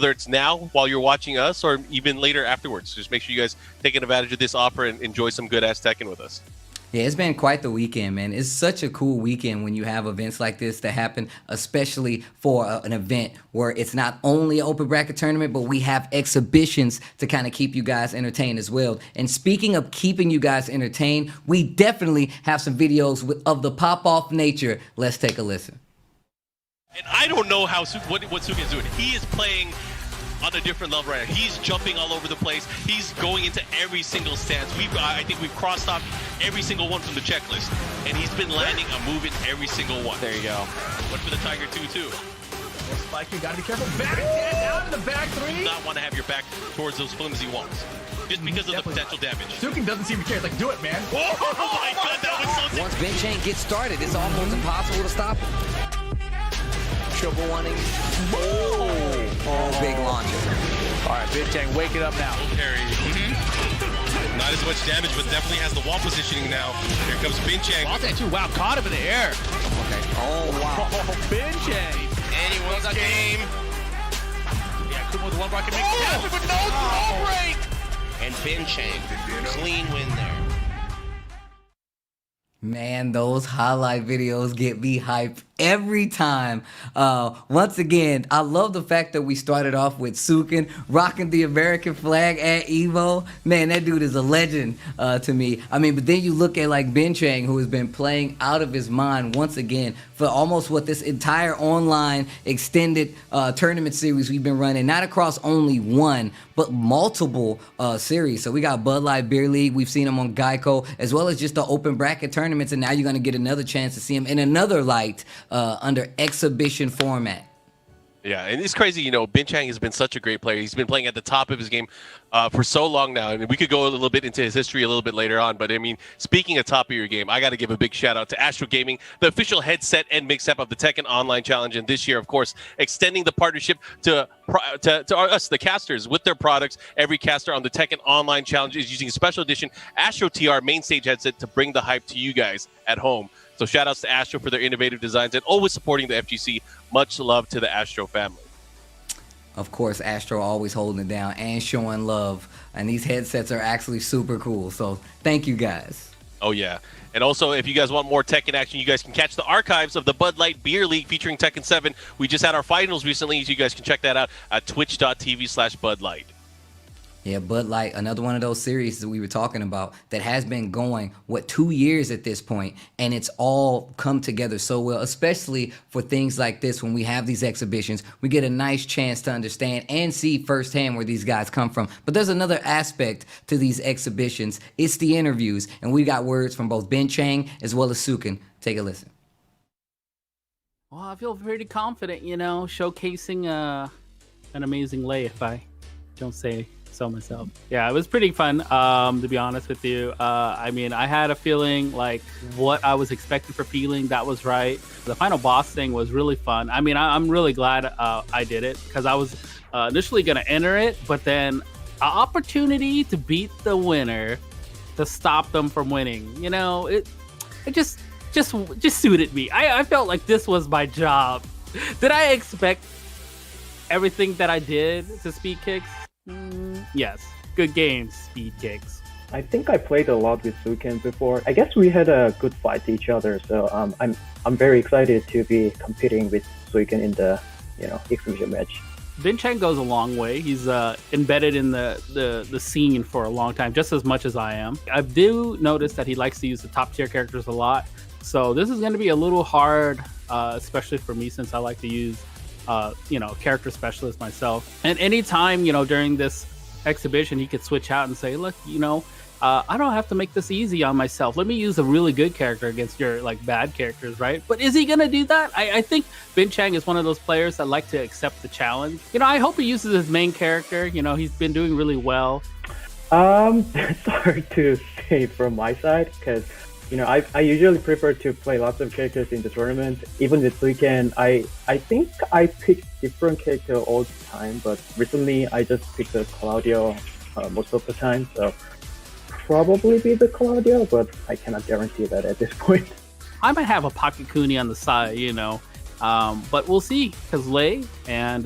whether it's now while you're watching us or even later afterwards. Just make sure you guys take advantage of this offer and enjoy some good ass Tekken with us. Yeah, it's been quite the weekend, man. It's such a cool weekend when you have events like this that happen, especially for an event where it's not only an open bracket tournament, but we have exhibitions to kind of keep you guys entertained as well. And speaking of keeping you guys entertained, we definitely have some videos of the pop-off nature. Let's take a listen. And I don't know how what Suiken is doing. He is playing on a different level right now. He's jumping all over the place. He's going into every single stance. I think we've crossed off every single one from the checklist, and he's been landing a move in every single one. There you go. One for the Tiger 2-2. Spike, you gotta be careful. Back down in the back three. You do not want to have your back towards those flimsy walls, just because of the potential damage. Suiken doesn't seem to care. It's like, do it, man. Oh my god, that was so sick. Once Binchang gets started, it's almost impossible to stop him. Triple wanting. Oh, big launcher. All right, Binchang, wake it up now. Carry. Not as much damage, but definitely has the wall positioning now. Here comes Binchang. Wow, caught him in the air. Okay. Oh, wow. Binchang. Anyone's game. Yeah, Kumo with the one rocket makes it happen, but no throw break. And Binchang, clean win there. Man, those highlight videos get me hyped every time. Once again, I love the fact that we started off with Suiken rocking the American flag at Evo. Man, that dude is a legend to me. I mean, but then you look at like Binchang, who has been playing out of his mind once again for almost what this entire online extended tournament series we've been running, not across only one, but multiple series. So we got Bud Light Beer League. We've seen him on Geico, as well as just the open bracket tournaments. And now you're going to get another chance to see him in another light under exhibition format. Yeah, and it's crazy, you know, Binchang has been such a great player. He's been playing at the top of his game for so long now. And we could go a little bit into his history a little bit later on. But, I mean, speaking of top of your game, I got to give a big shout-out to Astro Gaming, the official headset and mix-up of the Tekken Online Challenge. And this year, of course, extending the partnership to us, the casters, with their products. Every caster on the Tekken Online Challenge is using a special edition Astro TR main stage headset to bring the hype to you guys at home. So shout-outs to Astro for their innovative designs and always supporting the FGC. Much love to the Astro family. Of course, Astro always holding it down and showing love. And these headsets are actually super cool. So thank you guys. Oh, yeah. And also, if you guys want more Tekken action, you guys can catch the archives of the Bud Light Beer League featuring Tekken 7. We just had our finals recently, so you guys can check that out at twitch.tv/BudLight. Yeah, Bud Light, another one of those series that we were talking about that has been going, 2 years at this point, and it's all come together so well, especially for things like this. When we have these exhibitions, we get a nice chance to understand and see firsthand where these guys come from. But there's another aspect to these exhibitions. It's the interviews, and we got words from both Binchang as well as Suiken. Take a listen. Well, I feel pretty confident, you know, showcasing an amazing lay, if I don't say so myself. Yeah, it was pretty fun, to be honest with you. I mean, I had a feeling like what I was expecting for feeling, that was right. The final boss thing was really fun. I mean, I'm really glad I did it, because I was initially going to enter it, but then an opportunity to beat the winner, to stop them from winning, you know, it just suited me. I felt like this was my job. Did I expect everything that I did to Speed Kicks? Yes, good games, Speed Kicks. I think I played a lot with Suiken before. I guess we had a good fight to each other, so I'm very excited to be competing with Suiken in the exhibition match. Binchang goes a long way. He's embedded in the scene for a long time, just as much as I am. I do notice that he likes to use the top tier characters a lot, so this is going to be a little hard, especially for me, since I like to use character specialist myself. And anytime, during this exhibition, he could switch out and say, look, I don't have to make this easy on myself. Let me use a really good character against your bad characters, right? But is he going to do that? I think Binchang is one of those players that like to accept the challenge. I hope he uses his main character. He's been doing really well. It's hard to say from my side, because I usually prefer to play lots of characters in the tournament. Even with Suiken, I think I pick different character all the time, but recently I just picked the Claudio most of the time, so probably be the Claudio, but I cannot guarantee that at this point. I might have a Pocket Kuni on the side, but we'll see, because Lei and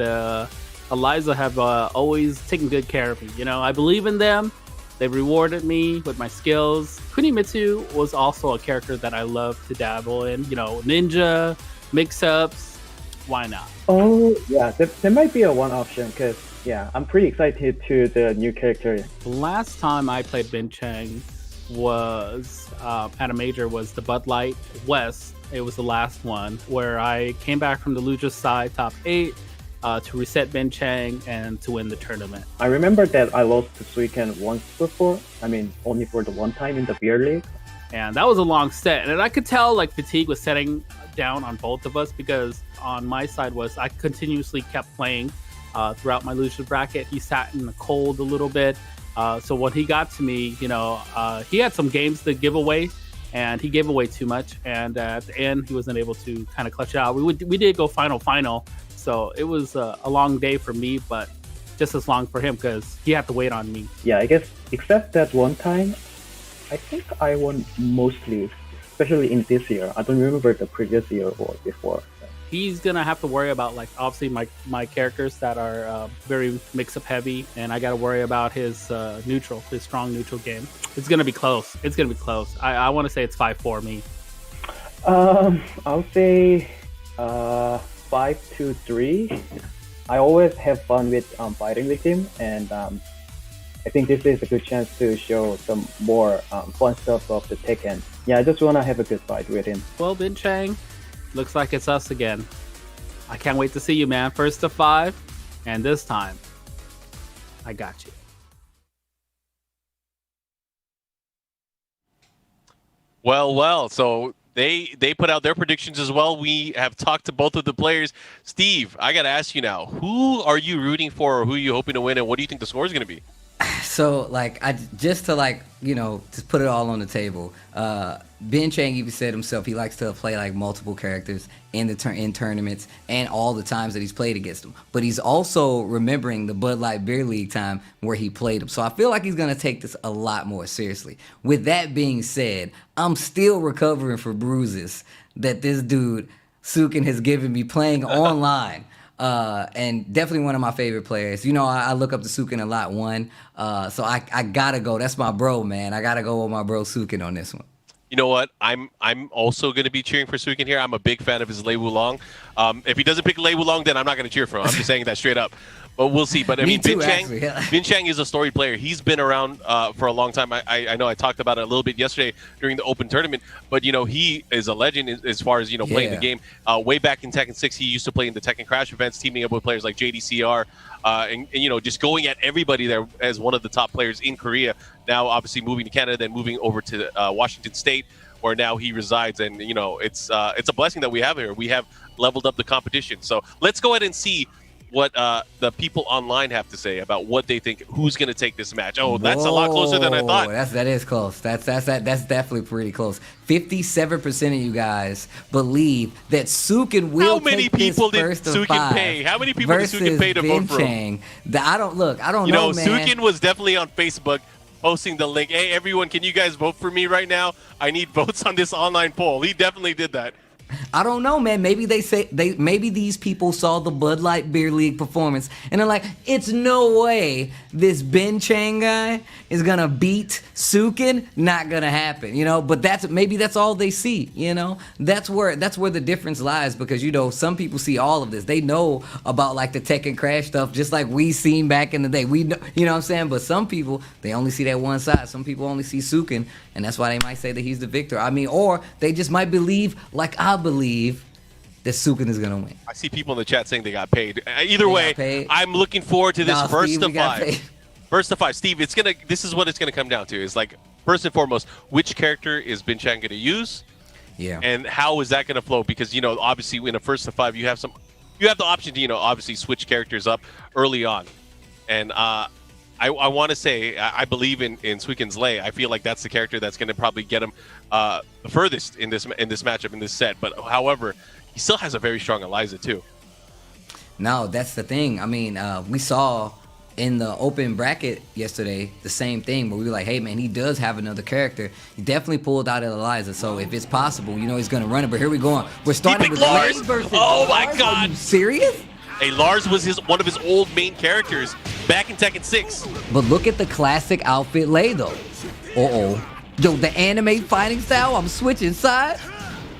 Eliza have always taken good care of me. You know, I believe in them. They rewarded me with my skills. Kunimitsu was also a character that I love to dabble in. You know, ninja, mix-ups. Why not? Oh, yeah, there might be a one option because, yeah, I'm pretty excited to the new character. The last time I played Binchang was at a major was the Bud Light West. It was the last one where I came back from the Lucha side top 8 to reset Binchang and to win the tournament. I remember that I lost to Suiken once before. I mean, only for the one time in the beer league. And that was a long set. And I could tell like fatigue was setting down on both of us because on my side was I continuously kept playing throughout my Lucha bracket. He sat in the cold a little bit. So when he got to me, you know, he had some games to give away. And he gave away too much, and at the end, he wasn't able to kind of clutch it out. We did go final, so it was a long day for me, but just as long for him because he had to wait on me. Yeah, I guess except that one time, I think I won mostly, especially in this year. I don't remember the previous year or before. He's gonna have to worry about like obviously my characters that are very mix-up heavy, and I got to worry about his strong neutral game. It's gonna be close. I want to say it's 5-4 me. I'll say 5-3. I always have fun with fighting with him, and I think this is a good chance to show some more fun stuff of the Tekken. Yeah, I just want to have a good fight with him. Well, Binchang, looks like it's us again. I can't wait to see you, man. First to 5, and this time, I got you. Well. So they put out their predictions as well. We have talked to both of the players. Steve, I got to ask you now, who are you rooting for or who are you hoping to win, and what do you think the score is going to be? So, like, just put it all on the table. Binchang even said himself he likes to play like multiple characters in tournaments and all the times that he's played against them. But he's also remembering the Bud Light Beer League time where he played him. So I feel like he's gonna take this a lot more seriously. With that being said, I'm still recovering from bruises that this dude Suiken has given me playing online. And definitely one of my favorite players. You know, I look up to Suiken a lot, so I gotta go. That's my bro, man. I gotta go with my bro Suiken on this one. You know what? I'm also going to be cheering for Suiken here. I'm a big fan of his Lei Wulong. If he doesn't pick Lei Wulong, then I'm not going to cheer for him. I'm just saying that straight up. But we'll see. But I mean, Binchang is a storied player. He's been around for a long time. I know I talked about it a little bit yesterday during the open tournament. But, you know, he is a legend as far as, you know, playing the game. Way back in Tekken 6, he used to play in the Tekken Crash events, teaming up with players like JDCR. And, you know, just going at everybody there as one of the top players in Korea. Now, obviously, moving to Canada, then moving over to Washington State, where now he resides. And, you know, it's a blessing that we have here. We have leveled up the competition. So let's go ahead and see what the people online have to say about what they think, who's going to take this match. Oh, that's a lot closer than I thought. That is close. That's definitely pretty close. 57% of you guys believe that Suiken will take this first of 5. How many people did Suiken pay to vote for him? I don't know, man. Suiken was definitely on Facebook posting the link. Hey, everyone, can you guys vote for me right now? I need votes on this online poll. He definitely did that. I don't know, man. Maybe maybe these people saw the Bud Light Beer League performance and they're like, it's no way this Binchang guy is gonna beat Suiken. Not gonna happen, you know. But maybe that's all they see, you know. That's where the difference lies, because, you know, some people see all of this. They know about like the Tekken Crash stuff, just like we seen back in the day. We know, you know what I'm saying. But some people, they only see that one side. Some people only see Suiken, and that's why they might say that he's the victor. I mean, or they just might believe, like I believe, that Suiken is gonna win. I see people in the chat saying they got paid. Either way, I'm looking forward to this first of 5. First of 5, Steve. This is what it's gonna come down to. Is like, first and foremost, which character is Binchang gonna use? Yeah. And how is that gonna flow? Because, you know, obviously in a first of 5, you have the option to, you know, obviously switch characters up early on. And I want to say I believe in Suiken's Lei. I feel like that's the character that's going to probably get him the furthest in this matchup, in this set. But however, he still has a very strong Eliza too. No, that's the thing. I mean, we saw in the open bracket yesterday the same thing, where we were like, hey man, he does have another character. He definitely pulled out Eliza. So if it's possible, you know, he's going to run it. But here we go. We're starting with Lars versus Oh my Lars? God! Are you serious? Hey, Lars was one of his old main characters back in Tekken 6. But look at the classic outfit lay though. Yo, the anime fighting style, I'm switching sides.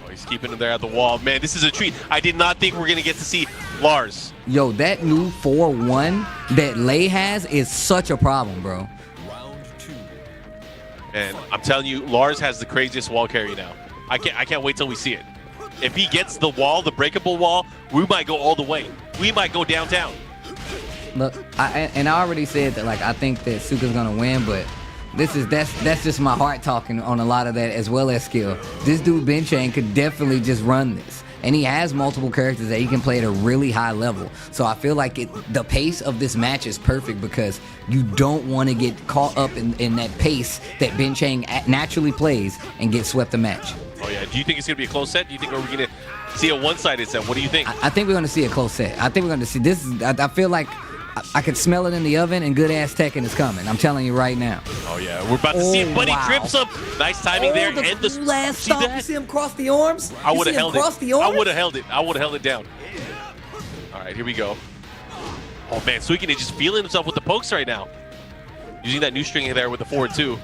Oh, he's keeping him there at the wall. Man, this is a treat. I did not think we're going to get to see Lars. Yo, that new 4-1 that Lay has is such a problem, bro. And I'm telling you, Lars has the craziest wall carry now. I can't wait till we see it. If he gets the wall, the breakable wall, we might go all the way. We might go downtown. Look, I already said that, like, I think that Suiken's gonna win, but that's just my heart talking on a lot of that, as well as skill. This dude Binchang could definitely just run this, and he has multiple characters that he can play at a really high level. So I feel like the pace of this match is perfect because you don't want to get caught up in that pace that Binchang naturally plays and get swept the match. Oh yeah. Do you think it's gonna be a close set? Do you think we're gonna see a one-sided set? What do you think? I think we're gonna see a close set. I think we're gonna see this. I feel like I could smell it in the oven, and good ass Tekken is coming. I'm telling you right now. Oh yeah, we're about to see it. Buddy wow. trips him. Nice timing there. And the last see stop. that? You see him cross the arms? I would have held it. Cross the arms? I would have held it. I would have held it down. All right, here we go. Oh man, Suiken is just feeling himself with the pokes right now. Using that new string there with the forward 2.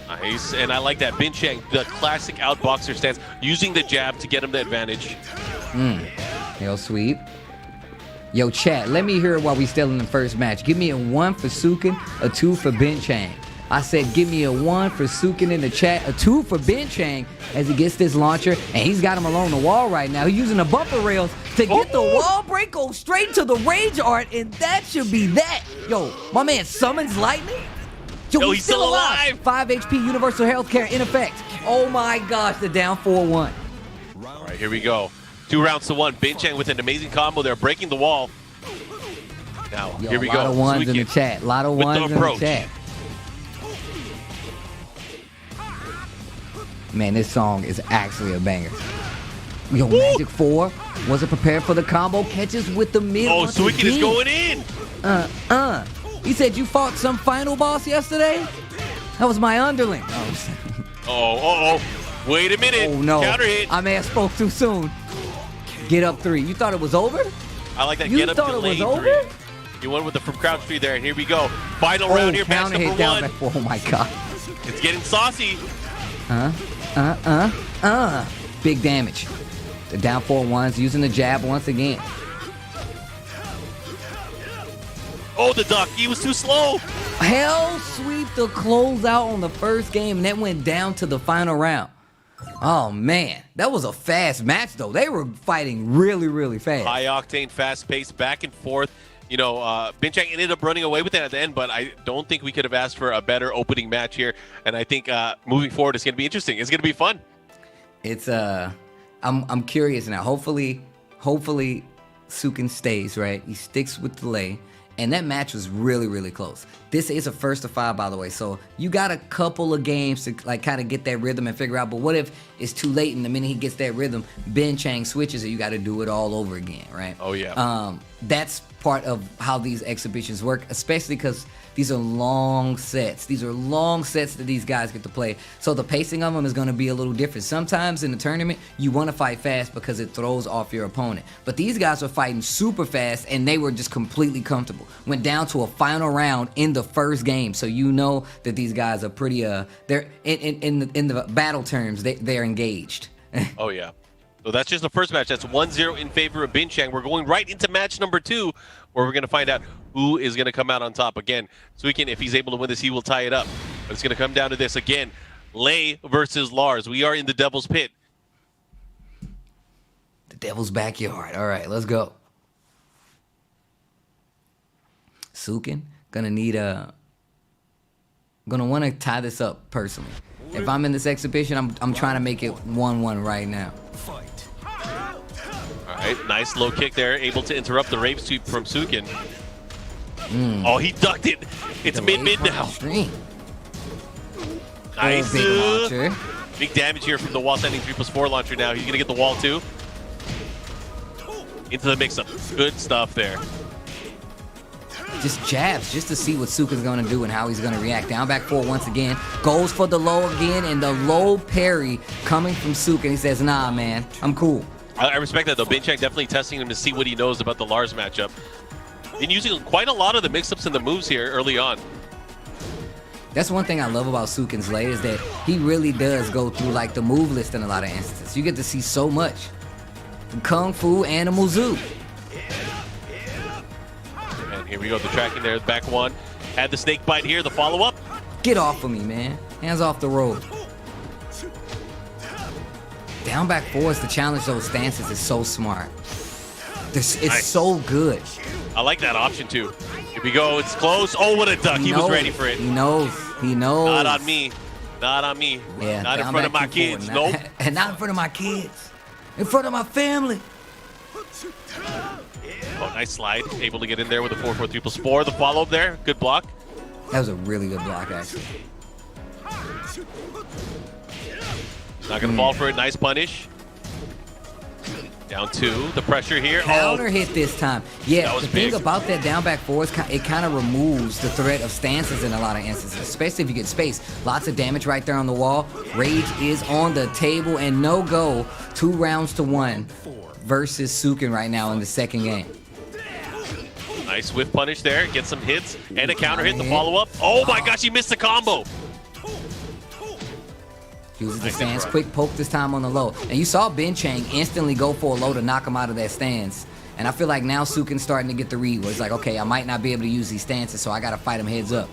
Nice, and I like that Binchang, the classic outboxer stance, using the jab to get him the advantage. Yo, sweep. Yo, chat, let me hear it while we still in the first match. Give me a 1 for Suiken, a 2 for Binchang. I said give me a 1 for Suiken in the chat, a 2 for Binchang as he gets this launcher, and he's got him along the wall right now. He's using the bumper rails to get the wall break, go straight to the rage art, and that should be that. Yo, my man summons lightning. Yo, he's still alive. 5 HP universal healthcare in effect. Oh my gosh, the down 4-1. All right, here we go. 2 rounds to 1. Binchang with an amazing combo there, breaking the wall. Now, Yo, here we go. A lot of ones in the Suiken chat. A lot of with ones the in the approach. chat. Man, this song is actually a banger. Yo, Woo! Magic 4 wasn't prepared for the combo. Catches with the mid. Oh, once Suiken is again. going in. He said you fought some final boss yesterday? That was my underling. Oh. Wait a minute. Oh no. Counter hit. I may have spoke too soon. Get up 3. You thought it was over? I like that You get up thought it delay was 3. over? You went with the from crouch 3 there, and here we go. Final round here, match counter number hit down 1. back 4. Oh my god. It's getting saucy. Big damage. The down 4-1s using the jab once again. Oh, the duck. He was too slow. Hell sweep the close out on the first game, and that went down to the final round. Oh man, that was a fast match though. They were fighting really, really fast. High octane, fast paced, back and forth. You know, Binchang ended up running away with it at the end, but I don't think we could have asked for a better opening match here. And I think moving forward, it's going to be interesting. It's going to be fun. It's I'm curious now. Hopefully Suiken stays, right? He sticks with the lay. And that match was really, really close. This is a first to 5, by the way. So you got a couple of games to like kind of get that rhythm and figure out. But what if it's too late and the minute he gets that rhythm, Binchang switches and you got to do it all over again, right? Oh, yeah. That's part of how these exhibitions work, especially because these are long sets. These are long sets that these guys get to play. So the pacing of them is going to be a little different. Sometimes in the tournament, you want to fight fast because it throws off your opponent. But these guys were fighting super fast, and they were just completely comfortable. Went down to a final round in the first game. So you know that these guys are pretty, they're in the battle terms, they're engaged. Oh, yeah. So that's just the first match. That's 1-0 in favor of Binchang. We're going right into match number 2, where we're going to find out who is going to come out on top. Again, Suiken, if he's able to win this, he will tie it up. But it's going to come down to this again. Lay versus Lars. We are in the Devil's Pit. The Devil's backyard. All right, let's go. Suiken, gonna want to tie this up personally. If I'm in this exhibition, I'm trying to make it 1-1 right now. All right, nice low kick there, able to interrupt the rave sweep from Suiken. Oh, he ducked it. It's mid now. Extreme. Nice. Big launcher. Big damage here from the wall standing 3+4 launcher now. He's going to get the wall too. Into the mix-up. Good stuff there. Just jabs, just to see what Suiken's going to do and how he's going to react. Down back 4 once again. Goes for the low again, and the low parry coming from Suiken. He says, nah, man, I'm cool. I respect that though. Binchang definitely testing him to see what he knows about the Lars matchup. Been using quite a lot of the mix-ups and the moves here early on. That's one thing I love about Suiken's lay is that he really does go through like the move list in a lot of instances. You get to see so much. From Kung Fu, Animal Zoo. And here we go, the tracking there, back one. Had the snake bite here, the follow-up. Get off of me, man. Hands off the road. Down back forwards to challenge those stances is so smart. It's Nice. so good. I like that option too. Here we go, it's close. Oh, what a duck. He was knows. ready for it. He knows. He knows. Not on me. Not on me. Yeah, Not in down front of back my too kids. forward. Nope. And not in front of my kids. In front of my family. Oh, nice slide. Able to get in there with a 4-4 triple spore. The follow-up there. Good block. That was a really good block, actually. Not going to fall for it. Nice punish. Down two. The pressure here. Counter Oh, hit this time. Yeah, That was the thing big. about that down back forwards, it kind of removes the threat of stances in a lot of instances, especially if you get space. Lots of damage right there on the wall. Rage is on the table and no go. 2 rounds to 1 versus Suiken right now in the second game. nice whiff punish there. Get some hits. And a counter hit. The follow-up. Oh my gosh, he missed the combo. Uses the Nice stance, hit, quick poke this time on the low. And you saw Binchang instantly go for a low to knock him out of that stance. And I feel like now Suiken's starting to get the read where it's like, okay, I might not be able to use these stances, so I gotta fight him heads up.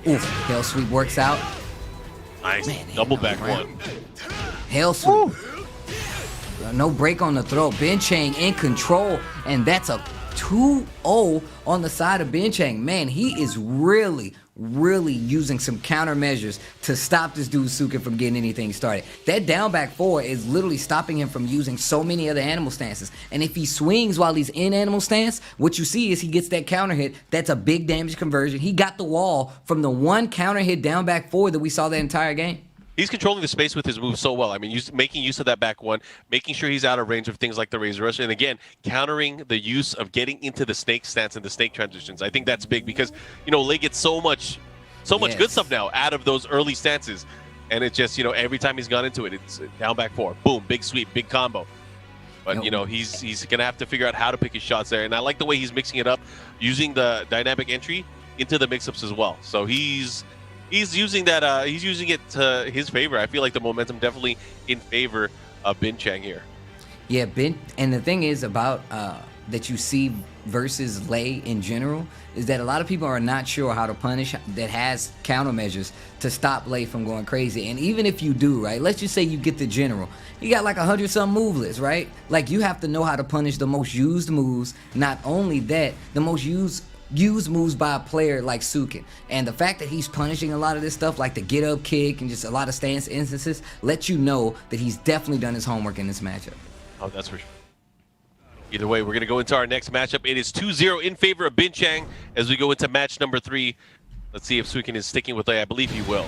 Oof, Hell Sweep works out. Nice. Man, Double no back ground. one. Hell Sweep. No break on the throat. Binchang in control, and that's a 2-0 on the side of Binchang. Man, he is really using some countermeasures to stop this dude Suiken from getting anything started. That down back forward is literally stopping him from using so many other animal stances. And if he swings while he's in animal stance, what you see is he gets that counter hit. That's a big damage conversion. He got the wall from the one counter hit down back forward that we saw the entire game. He's controlling the space with his moves so well. I mean, making use of that back one, making sure he's out of range of things like the Razor Rush, and again, countering the use of getting into the snake stance and the snake transitions. I think that's big because, you know, Lei gets so much Yes. good stuff now out of those early stances. And it's just, you know, every time he's gone into it, it's down back four, boom, big sweep, big combo. But, you know, he's going to have to figure out how to pick his shots there. And I like the way he's mixing it up, using the dynamic entry into the mix-ups as well. So he's using that. He's using it to his favor. I feel like the momentum definitely in favor of Binchang here. Yeah, and the thing is about that you see versus Lei in general is that a lot of people are not sure how to punish that has countermeasures to stop Lei from going crazy. And even if you do, right, let's just say you get the general, you got like 100-some move lists, right? Like you have to know how to punish the most used moves. Not only that, the most used moves by a player like Suiken. And the fact that he's punishing a lot of this stuff like the get up kick and just a lot of stance instances lets you know that he's definitely done his homework in this matchup. Oh, that's for sure. Either way, we're going to go into our next matchup. It is 2-0 in favor of Binchang as we go into match number 3. Let's see if Suiken is sticking with Lei. I believe he will.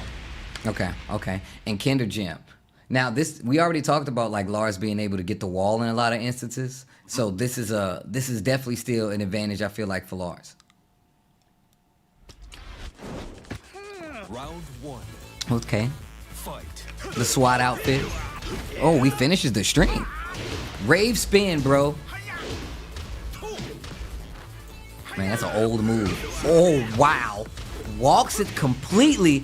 Okay. And Kinder Gem. Now we already talked about like Lars being able to get the wall in a lot of instances. So this is definitely still an advantage I feel like for Lars. Round 1. Okay. Fight. The SWAT outfit. Oh, he finishes the string. Rave spin, bro. Man, that's an old move. Oh, wow. Walks it completely.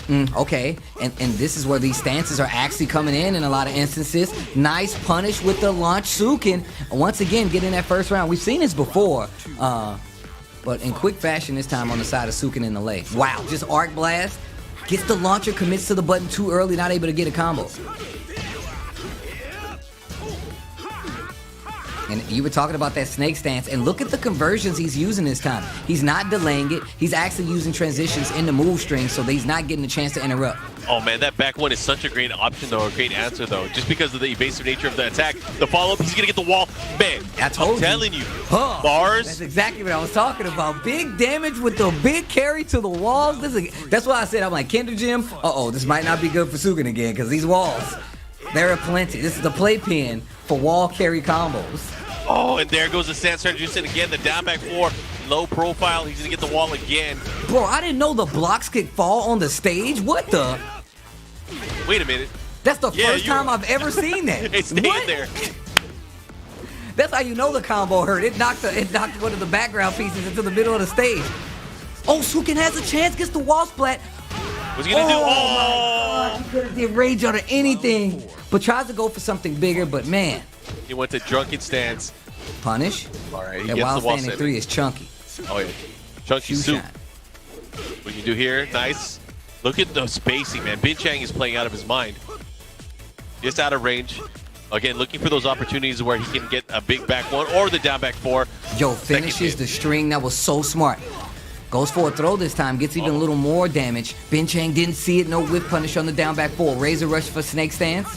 Okay, and this is where these stances are actually coming in a lot of instances. Nice punish with the launch. Suiken, once again, getting that first round. We've seen this before, but in quick fashion this time on the side of Suiken in the Lei. Wow, just arc blast. Gets the launcher, commits to the button too early, not able to get a combo. And you were talking about that snake stance, and look at the conversions he's using this time. He's not delaying it. He's actually using transitions in the move string, so that he's not getting a chance to interrupt. Oh, man, that back one is such a great option, though, a great answer, though. Just because of the evasive nature of the attack. The follow-up, he's going to get the wall. Man, I'm telling you. Huh. Lars. That's exactly what I was talking about. Big damage with the big carry to the walls. That's why I said, I'm like, Kinder Gem, uh-oh, this might not be good for Suiken again, because these walls, there are plenty. This is the playpen for wall carry combos. Oh, and there goes the stance transition again. The down back four, low profile. He's going to get the wall again. Bro, I didn't know the blocks could fall on the stage. What the? Wait a minute. That's the Yeah, first time I've ever seen that. It's staying What? there. That's how you know the combo hurt. It knocked one of the background pieces into the middle of the stage. Oh, Suiken has a chance, gets the wall splat. What's he gonna do? my Oh! God, he could have did rage out or anything, but tries to go for something bigger. But man, He went to drunken stance. punish. All right, he That gets wild the wall standing set. 3 is chunky. Oh yeah, chunky Shoe soup. shine. What you do here? Nice. Look at the spacing, man. Binchang is playing out of his mind. Just out of range. Again, looking for those opportunities where he can get a big back one or the down back 4. Yo, finishes the string. That was so smart. Goes for a throw this time. Gets even a little more damage. Binchang didn't see it. No whip punish on the down back 4. Razor rush for snake stance.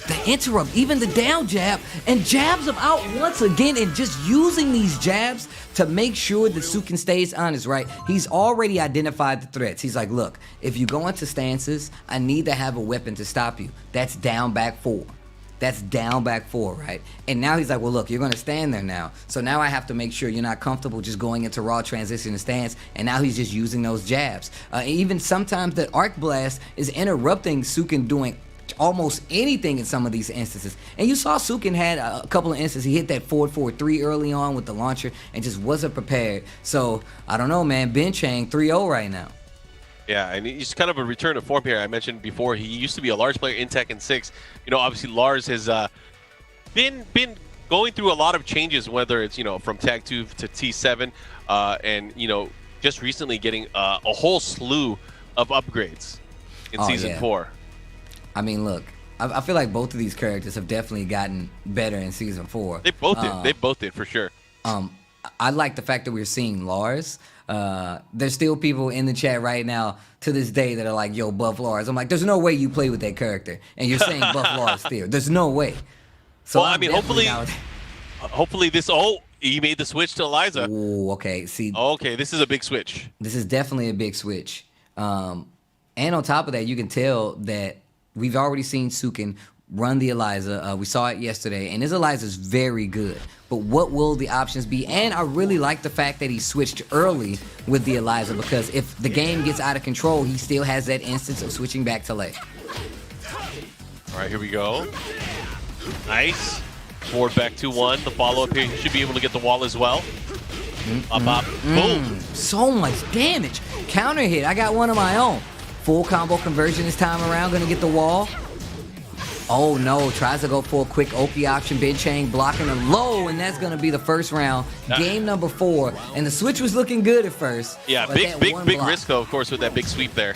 The interrupt, even the down jab, and jabs him out once again, and just using these jabs to make sure that Suiken stays honest, right? He's already identified the threats. He's like, look, if you go into stances, I need to have a weapon to stop you. That's down back 4. That's down back 4, right? And now he's like, well, look, you're going to stand there now. So now I have to make sure you're not comfortable just going into raw transition and stance. And now he's just using those jabs. Even sometimes that arc blast is interrupting Suiken doing almost anything in some of these instances. And you saw Suiken had a couple of instances. He hit that forward 4-3 early on with the launcher and just wasn't prepared. So, I don't know, man. Binchang 3-0 right now. Yeah, and he's kind of a return to form here. I mentioned before, he used to be a Lars player in Tekken 6. You know, obviously Lars has been going through a lot of changes, whether it's, you know, from Tag 2 to T7, and, you know, just recently getting a whole slew of upgrades in Season 4. I mean, look, I feel like both of these characters have definitely gotten better in Season 4. They both did. They both did, for sure. I like the fact that we're seeing Lars. There's still people in the chat right now to this day that are like, yo, buff Lars. I'm like, there's no way you play with that character. And you're saying buff Lars still. There's no way. So well, I mean, hopefully this... Oh, he made the switch to Eliza. Ooh, okay. See. Okay, this is a big switch. This is definitely a big switch. And on top of that, you can tell that we've already seen Suiken run the Eliza. We saw it yesterday, and his Eliza is very good. But what will the options be? And I really like the fact that he switched early with the Eliza, because if the game gets out of control, he still has that instance of switching back to late. All right, here we go. Nice. Forward back 2-1. The follow-up here, he should be able to get the wall as well. Up. Boom. So much damage. Counter hit. I got one of my own. Full combo conversion this time around. Gonna get the wall. Oh no, tries to go for a quick Oki option. Binchang blocking a low, and that's gonna be the first round. Game number 4. And the switch was looking good at first. Yeah, big risk though, of course, with that big sweep there.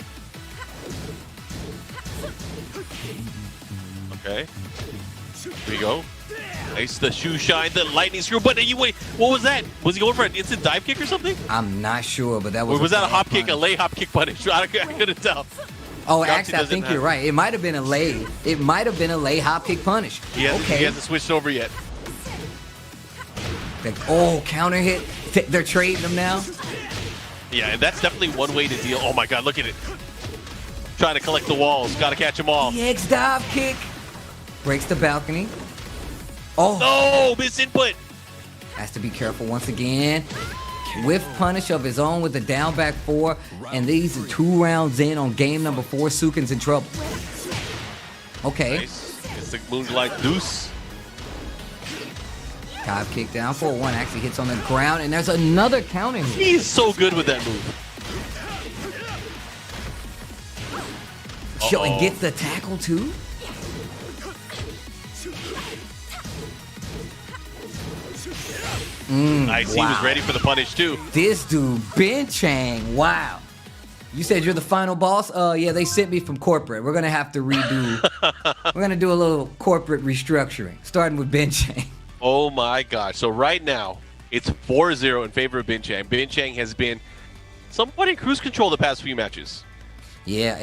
Okay. Here we go. Nice, the shoe shine, the lightning screw. But wait, what was that? Was he going for an instant dive kick or something? I'm not sure, but that was. Or was that a hop punish. kick, a lay hop kick punish? I couldn't tell. Oh, actually, I think you're right. It might have been a lay. It might have been a lay hop kick punish. He hasn't switched over yet. Counter hit. They're trading them now. Yeah, and that's definitely one way to deal. Oh my God, look at it. Trying to collect the walls. Got to catch them all. EX dive kick. Breaks the balcony. Oh. No, miss input. Has to be careful once again. Whiff punish of his own with the down back 4. And these are 2 rounds in on game number 4. Suiken's in trouble. Okay. Nice. It's the Moonlight Deuce. Dive kick down for 1. Actually hits on the ground. And there's another counter hit. He's so good with that move. Yo, and gets the tackle too? Nice. Wow. He was ready for the punish too. This dude, Binchang, wow. You said you're the final boss? Yeah, they sent me from corporate. We're gonna have to redo. We're gonna do a little corporate restructuring, starting with Binchang. Oh my gosh. So right now, it's 4-0 in favor of Binchang. Binchang has been somewhat in cruise control the past few matches. Yeah,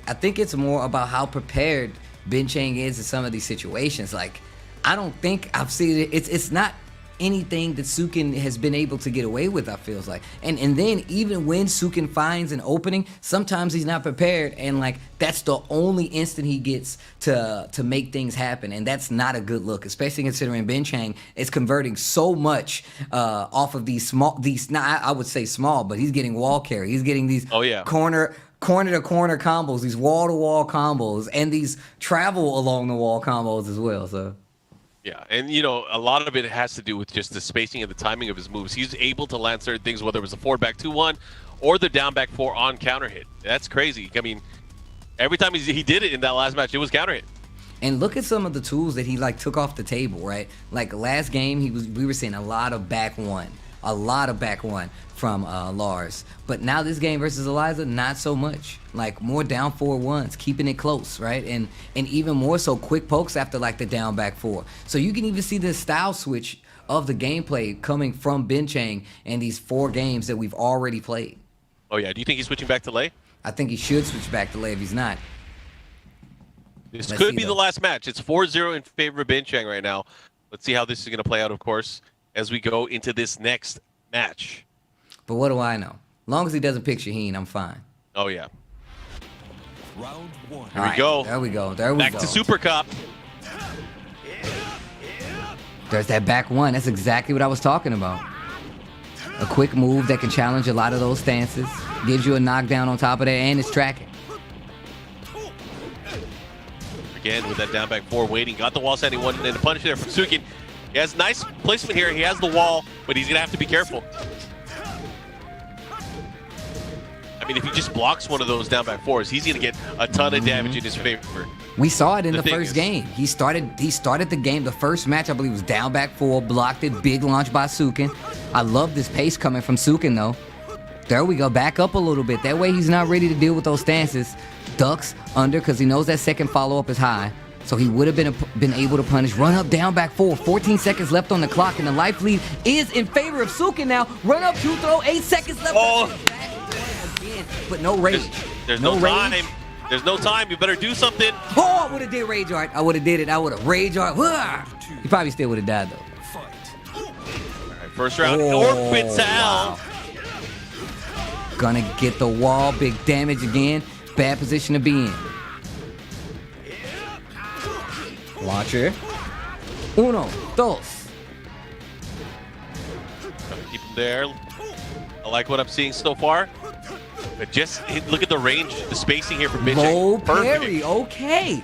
I think it's more about how prepared Binchang is in some of these situations. Like, I don't think I've seen it. It's not anything that Suiken has been able to get away with, I feels like. And then even when Suiken finds an opening, sometimes he's not prepared, and like that's the only instant he gets to make things happen, and that's not a good look, especially considering Binchang is converting so much off of these I would say small, but he's getting wall carry. He's getting these corner-to-corner combos, these wall-to-wall combos, and these travel along the wall combos as well. So. Yeah, and you know, a lot of it has to do with just the spacing and the timing of his moves. He's able to land certain things, whether it was the forward back 2-1 or the down back 4 on counter hit. That's crazy. I mean, every time he did it in that last match, it was counter hit. And look at some of the tools that he like took off the table, right? Like last game, we were seeing a lot of back one from Lars. But now this game versus Eliza, not so much. Like more down 4-1s, keeping it close, right? And even more so quick pokes after like the down back 4. So you can even see the style switch of the gameplay coming from Binchang in these 4 games that we've already played. Oh yeah, do you think he's switching back to Lei? I think he should switch back to Lei if he's not. This could be the last match. It's 4-0 in favor of Binchang right now. Let's see how this is going to play out, of course, as we go into this next match. But what do I know? As long as he doesn't pick Shaheen, I'm fine. Oh, yeah. Round 1. Here we go. There we go. There we go. Back to Super Cup. There's that back one. That's exactly what I was talking about. A quick move that can challenge a lot of those stances. Gives you a knockdown on top of that, and it's tracking. Again, with that down back 4 waiting. Got the wall standing one, and a punish there from Suiken. He has nice placement here. He has the wall, but he's going to have to be careful. I mean, if he just blocks one of those down back 4s, he's going to get a ton of damage in his favor. We saw it in the first game. He started the game. The first match, I believe, was down back 4, blocked it, big launch by Suiken. I love this pace coming from Suiken, though. There we go, back up a little bit. That way he's not ready to deal with those stances. Ducks under because he knows that second follow-up is high. So he would have been able to punish. Run up, down back 4. 14 seconds left on the clock, and the life lead is in favor of Suiken now. Run up, 2 throw, 8 seconds left. Oh. But no rage. There's no time. There's no time. You better do something. Oh, I would have did rage art. I would have did it. I would have rage art. He probably still would have died, though. All right, first round, orbital. Wow. Gonna get the wall. Big damage again. Bad position to be in. Launcher. Uno, dos. Keep him there. I like what I'm seeing so far. But just look at the range, the spacing here from Binchang. Low parry, okay.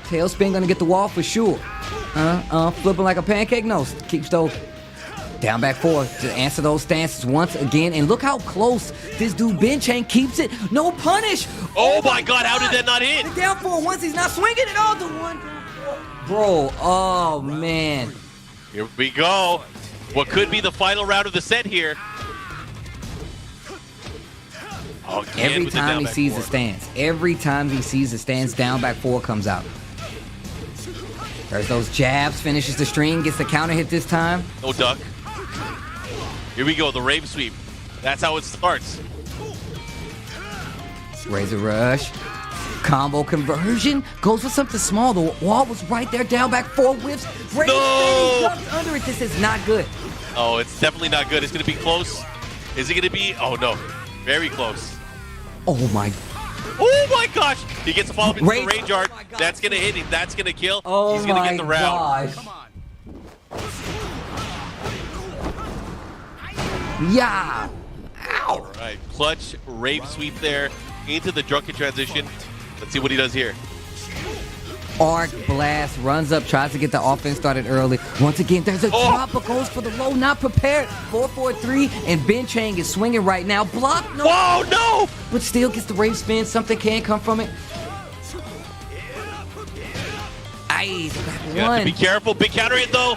Tailspin gonna get the wall for sure. Flipping like a pancake. No, keeps those. Down back 4 to answer those stances once again. And look how close this dude Binchang keeps it. No punish. Oh my God, how did that not hit? The down 4 once he's not swinging it all. The 1. Bro, oh man. Here we go. What could be the final round of the set here. Every time he sees the stance. Every time he sees the stance, down back 4 comes out. There's those jabs, finishes the string, gets the counter hit this time. No duck. Here we go, the rave sweep. That's how it starts. Razor rush. Combo conversion. Goes for something small. The wall was right there. Down back 4 whiffs. Rave ducks under it. This is not good. Oh, it's definitely not good. It's going to be close. Is it going to be? Oh, no. Very close. Oh, my. Oh, my gosh. He gets a follow-up into the Rage. range art. Oh That's going to hit him. That's going to kill. Oh, he's going to get the round. Gosh. Yeah. Ow. All right. Clutch rave sweep there into the drunken transition. Let's see what he does here. Arc blast, runs up, tries to get the offense started early. Once again, there's a drop, but goes for the low, not prepared. 4-4-3, and Binchang is swinging right now. Block, no. Whoa, no! But still gets the rave spin. Something can come from it. Aye, back You have one. to be careful. Big counter hit, though.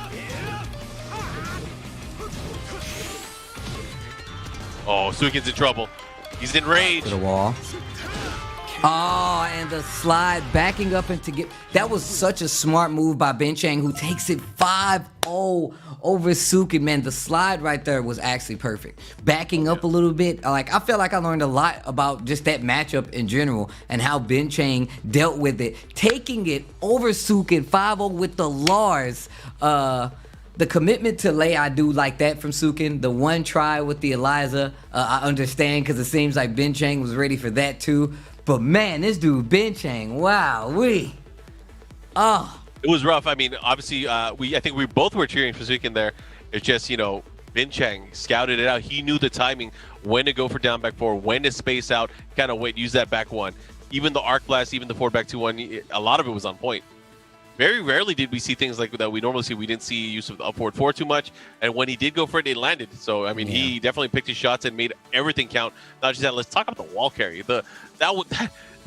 Oh, Suiken's in trouble. He's in rage. To the wall. Oh, and the slide backing up and to get that was such a smart move by Binchang, who takes it 5-0 over Suiken. Man, the slide right there was actually perfect. Backing up a little bit, like I felt like I learned a lot about just that matchup in general and how Binchang dealt with it, taking it over Suiken 5-0 with the Lars. The commitment to Lei, I do like that from Suiken. The one try with the Eliza, I understand because it seems like Binchang was ready for that too. But man, this dude Binchang, wow, It was rough. I mean, obviously, I think we both were cheering for Suiken there. It's just, you know, Binchang scouted it out. He knew the timing, when to go for down back 4, when to space out, kind of wait, use that back 1. Even the arc blast, even the forward back 2-1, a lot of it was on point. Very rarely did we see things like that we normally see. We didn't see use of the up forward 4 too much, and when he did go for it, it landed. So I mean, he definitely picked his shots and made everything count. Not just that. Let's talk about the wall carry. That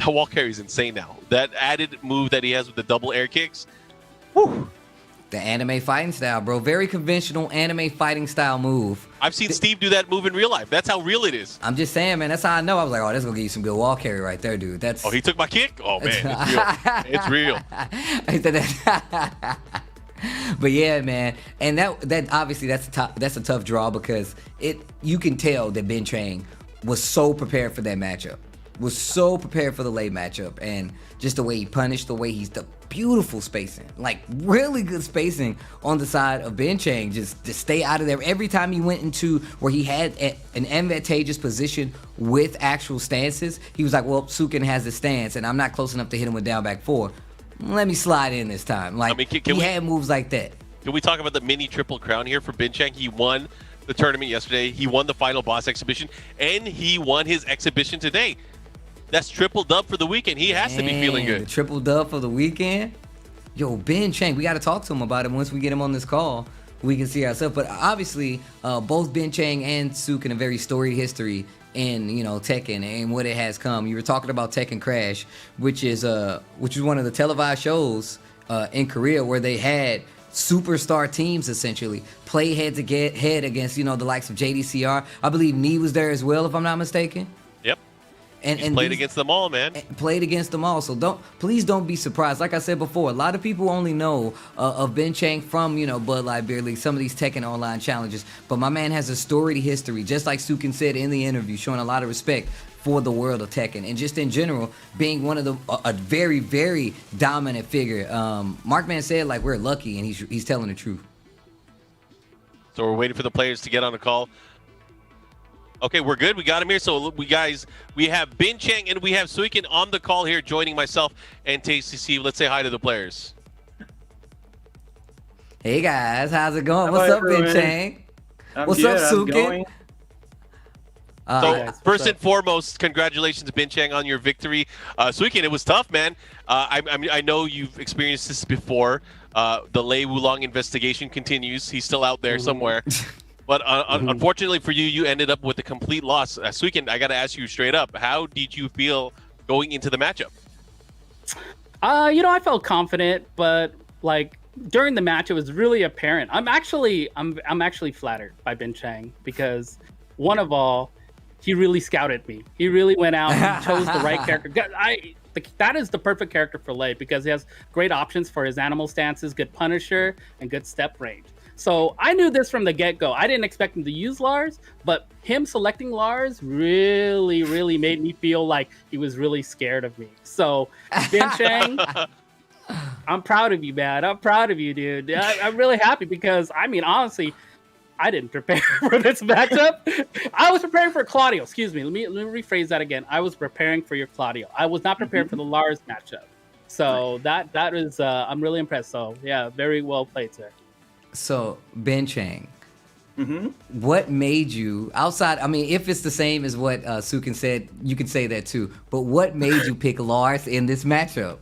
wall carry is insane now. That added move that he has with the double air kicks. Whew. The anime fighting style, bro. Very conventional anime fighting style move. I've seen Steve do that move in real life. That's how real it is. I'm just saying, man. That's how I know. I was like, oh, that's gonna give you some good wall carry right there, dude. That's. Oh, he took my kick? Oh man, it's real. It's real. But yeah, man, and that obviously that's a tough draw because you can tell that Binchang was so prepared for that matchup, was so prepared for the late matchup, and just the way he punished, the way he's the beautiful spacing, like really good spacing on the side of Binchang, just to stay out of there. Every time he went into where he had an advantageous position with actual stances, he was like, well, Suiken has the stance, and I'm not close enough to hit him with down back 4. Let me slide in this time. Like, I mean, he had moves like that. Can we talk about the mini triple crown here for Binchang? He won the tournament yesterday. He won the final boss exhibition, and he won his exhibition today. That's triple dub for the weekend. He has to be feeling good. The triple dub for the weekend. Yo, Binchang, we got to talk to him about it once we get him on this call. We can see ourselves. But obviously, both Binchang and Suiken a very storied history in Tekken and what it has come. You were talking about Tekken Crash, which is one of the televised shows in Korea where they had superstar teams essentially play head to head against the likes of JDCR. I believe Nee was there as well, if I'm not mistaken. Yep. And played against them all, man. Played against them all. So please don't be surprised. Like I said before, a lot of people only know of Binchang from Bud Light Beer League, some of these Tekken Online challenges. But my man has a storied history, just like Suiken said in the interview, showing a lot of respect for the world of Tekken and just in general being one of a very, very dominant figure. Markman said like we're lucky, and he's telling the truth. So we're waiting for the players to get on the call. Okay, we're good. We got him here. So we have Binchang and we have Suiken on the call here, joining myself and TCC. Let's say hi to the players. Hey guys, how's it going? Hello, What's up, everyone. Binchang? I'm What's good, up, I'm Suiken? going. So first and foremost, congratulations, Binchang, on your victory. Suiken, it was tough, man. I know you've experienced this before. The Lei Wulong investigation continues. He's still out there somewhere. But unfortunately for you, you ended up with a complete loss. Suiken, I got to ask you straight up, how did you feel going into the matchup? I felt confident, but like during the match, it was really apparent. I'm actually flattered by Binchang because one of all, he really scouted me. He really went out and chose the right character. That is the perfect character for Lei because he has great options for his animal stances, good Punisher, and good step range. So I knew this from the get-go. I didn't expect him to use Lars, but him selecting Lars really, really made me feel like he was really scared of me. So, Binchang, I'm proud of you, man. I'm proud of you, dude. I'm really happy because, honestly, I didn't prepare for this matchup. I was preparing for Claudio. Excuse me. Let me rephrase that again. I was preparing for your Claudio. I was not prepared for the Lars matchup. So that is, I'm really impressed. So, yeah, very well played, sir. So, Binchang, what made you, outside, if it's the same as what Suiken said, you can say that too, but what made you pick Lars in this matchup?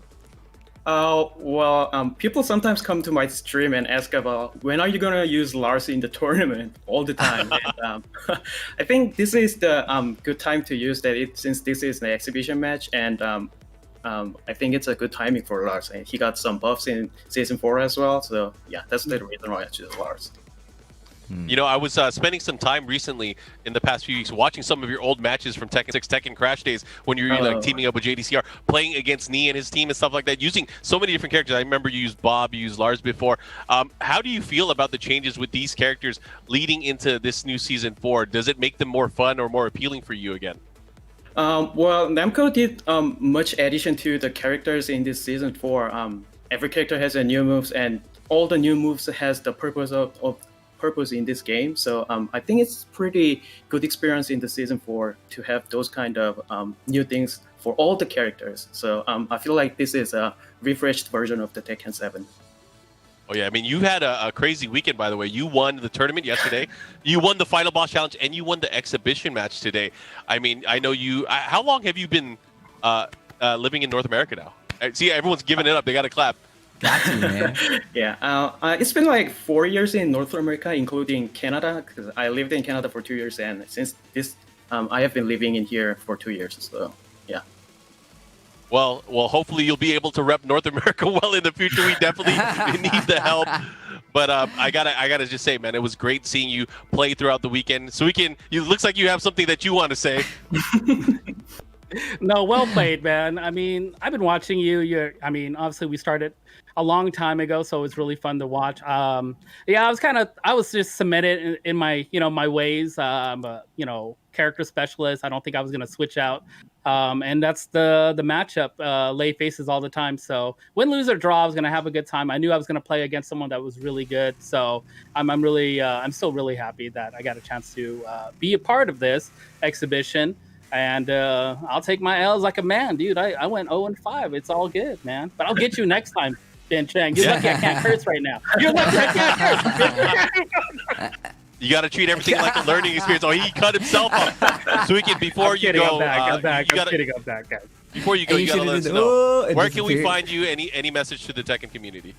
People sometimes come to my stream and ask about when are you going to use Lars in the tournament all the time. And, I think this is the good time to use that since this is an exhibition match, and I think it's a good timing for Lars. And he got some buffs in Season 4 as well. So, yeah, that's the reason why I choose Lars. I was spending some time recently in the past few weeks watching some of your old matches from Tekken 6, Tekken Crash days when you were teaming up with JDCR, playing against Nee and his team and stuff like that, using so many different characters. I remember you used Bob, you used Lars before. How do you feel about the changes with these characters leading into this new Season 4? Does it make them more fun or more appealing for you again? Namco did much addition to the characters in this Season 4. Every character has a new moves, and all the new moves has the purpose purpose in this game. So I think it's pretty good experience in the Season 4 to have those kind of new things for all the characters. So I feel like this is a refreshed version of the Tekken 7. Oh yeah, I mean you had a crazy weekend, by the way. You won the tournament yesterday, you won the final boss challenge, and you won the exhibition match today. I mean, I know you. How long have you been living in North America now? See, everyone's giving it up. They got to clap. Got you, man. Yeah, it's been like 4 years in North America, including Canada, because I lived in Canada for 2 years, and since this, I have been living in here for 2 years. So yeah. Well, hopefully you'll be able to rep North America well in the future. We definitely need the help. But I gotta just say, man, it was great seeing you play throughout the weekend. Suiken, it looks like you have something that you want to say. No, well played, man. I mean, I've been watching you. I mean, obviously we started a long time ago, so it was really fun to watch. Yeah, I was just cemented in my, my ways. I'm a, character specialist. I don't think I was gonna switch out. And that's the matchup. Lay faces all the time. So win, lose, or draw, I was gonna have a good time. I knew I was gonna play against someone that was really good. So I'm still really happy that I got a chance to be a part of this exhibition. And I'll take my L's like a man, dude. I went 0-5. It's all good, man. But I'll get you next time, Binchang. You're lucky I can't curse right now. You're lucky I can't curse. You got to treat everything like a learning experience. Oh, he cut himself off. Suiken, before you go, I'm back, guys. Before you go, you got to let us know. Where can we find you? Any message to the Tekken community?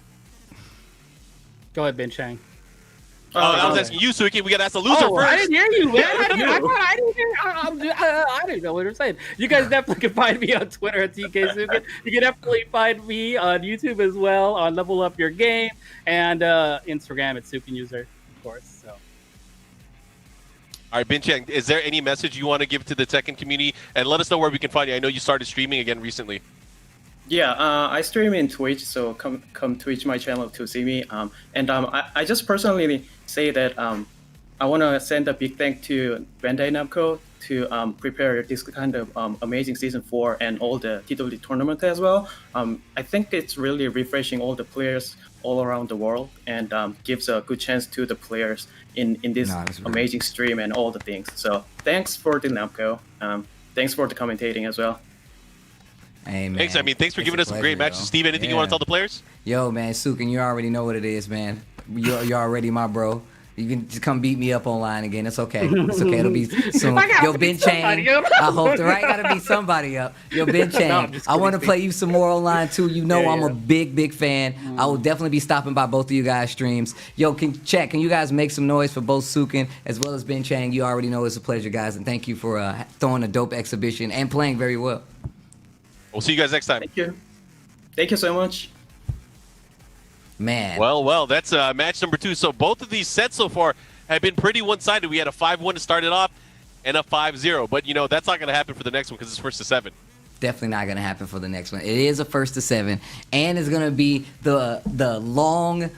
Go ahead, Binchang. I was asking you, Suiken. We got to ask the loser first. I didn't hear you, man. I didn't know what you're saying. You guys definitely can find me on Twitter at TK Suiken. You can definitely find me on YouTube as well on Level Up Your Game and Instagram at Suiken User, of course. So. All right, Binchang, is there any message you want to give to the Tekken community? And let us know where we can find you. I know you started streaming again recently. Yeah, I stream in Twitch, so come Twitch my channel to see me. I just personally say that I want to send a big thank to Bandai Namco to prepare this kind of amazing Season 4 and all the TW tournament as well. I think it's really refreshing all the players all around the world and gives a good chance to the players in this amazing stream and all the things. So thanks for the Namco. Thanks for the commentating as well. Hey, man. Thanks. I mean, thanks for giving us some great matches. Steve, anything you want to tell the players? Yo, man, Suiken, you already know what it is, man. You're already my bro. You can just come beat me up online again. It's okay. It's okay. It'll be soon. Yo, Binchang, I hope the right gotta be somebody up. Yo, Binchang, I want to play you some more online too. You know I'm a big fan. I will definitely be stopping by both of you guys' streams. Yo, can you guys make some noise for both Suiken as well as Binchang? You already know it's a pleasure, guys, and thank you for throwing a dope exhibition and playing very well. We'll see you guys next time. Thank you. Thank you so much. Man. Well, that's match number 2. So both of these sets so far have been pretty one-sided. We had a 5-1 to start it off and a 5-0. But, that's not going to happen for the next one because it's first to 7. Definitely not going to happen for the next one. It is a first to 7, and it's going to be the long